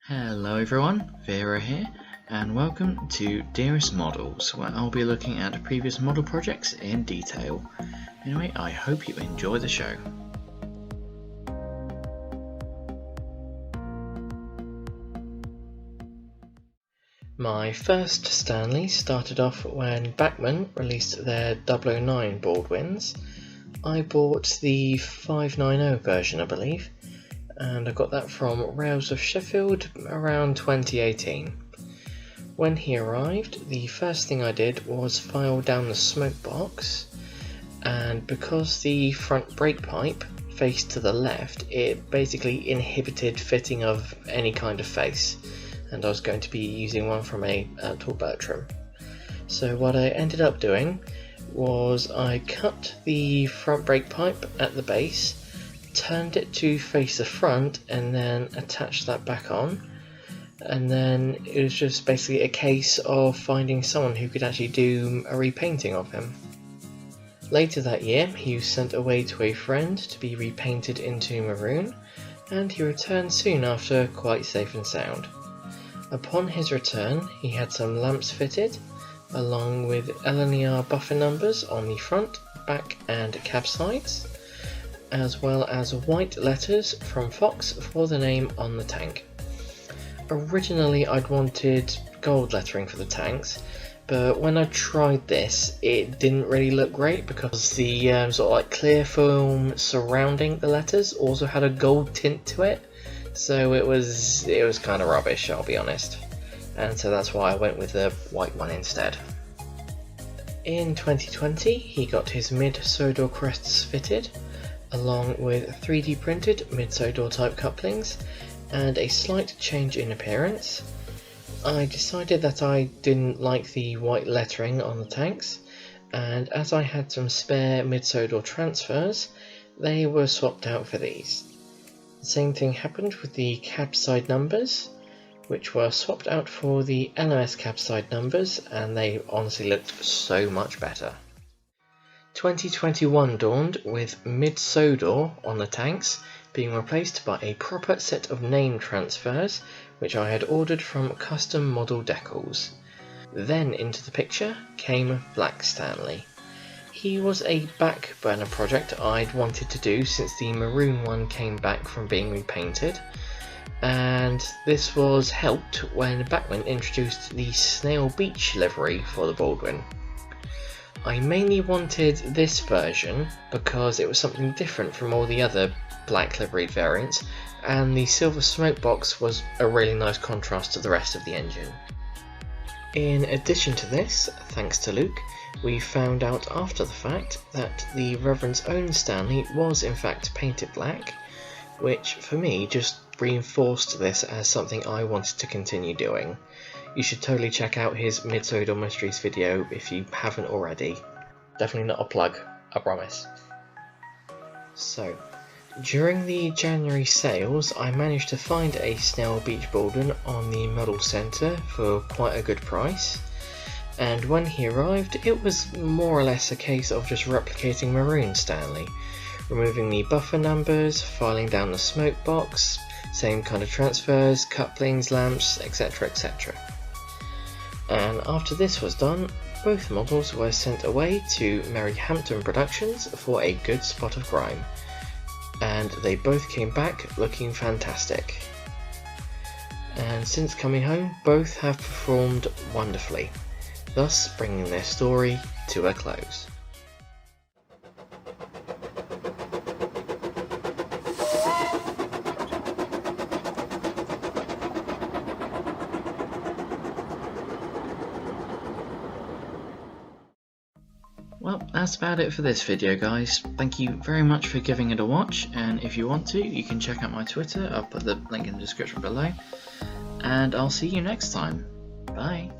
Hello everyone, Vera here, and welcome to Dearest Models, where I'll be looking at previous model projects in detail. Anyway, I hope you enjoy the show. My first Stanley started off when Bachmann released their 009 Baldwins. I bought the 590 version, I believe, and I got that from Rails of Sheffield around 2018. When he arrived, the first thing I did was file down the smoke box, and because the front brake pipe faced to the left, it basically inhibited fitting of any kind of face, and I was going to be using one from a tall Bertram. So what I ended up doing was I cut the front brake pipe at the base, turned it to face the front, and then attached that back on. And then it was just basically a case of finding someone who could actually do a repainting of him. Later that year, he was sent away to a friend to be repainted into maroon, and he returned soon after quite safe and sound. Upon his return, he had some lamps fitted, along with LNER buffer numbers on the front, back and cab sides, as well as white letters from Fox for the name on the tank. Originally I'd wanted gold lettering for the tanks, but when I tried this it didn't really look great because the sort of like clear film surrounding the letters also had a gold tint to it, so it was kind of rubbish, I'll be honest, and so that's why I went with the white one instead. In 2020 he got his mid-Sodor crests fitted, along with 3D printed mid-Sodor type couplings and a slight change in appearance. I decided that I didn't like the white lettering on the tanks, and as I had some spare mid-Sodor transfers, they were swapped out for these. The same thing happened with the cab side numbers, which were swapped out for the LMS cab side numbers, and they honestly looked so much better. 2021 dawned with mid-Sodor on the tanks being replaced by a proper set of name transfers which I had ordered from custom model decals. Then into the picture came Black Stanley. He was a back burner project I'd wanted to do since the maroon one came back from being repainted, and this was helped when Bachmann introduced the Snail Beach livery for the Baldwin. I mainly wanted this version because it was something different from all the other black liveried variants, and the silver smoke box was a really nice contrast to the rest of the engine. In addition to this, thanks to Luke, we found out after the fact that the Reverend's own Stanley was in fact painted black, which for me just reinforced this as something I wanted to continue doing. You should totally check out his mid-Sodor Mysteries video if you haven't already. Definitely not a plug, I promise. So, during the January sales, I managed to find a Snail Beach Baldwin on the Model Centre for quite a good price, and when he arrived it was more or less a case of just replicating Maroon Stanley, removing the buffer numbers, filing down the smoke box, same kind of transfers, couplings, lamps, etc, etc. And after this was done, both models were sent away to Merryhampton Productions for a good spot of grime, and they both came back looking fantastic. And since coming home, both have performed wonderfully, thus bringing their story to a close. Well, that's about it for this video, guys. Thank you very much for giving it a watch, and if you want to, you can check out my Twitter. I'll put the link in the description below, and I'll see you next time. Bye!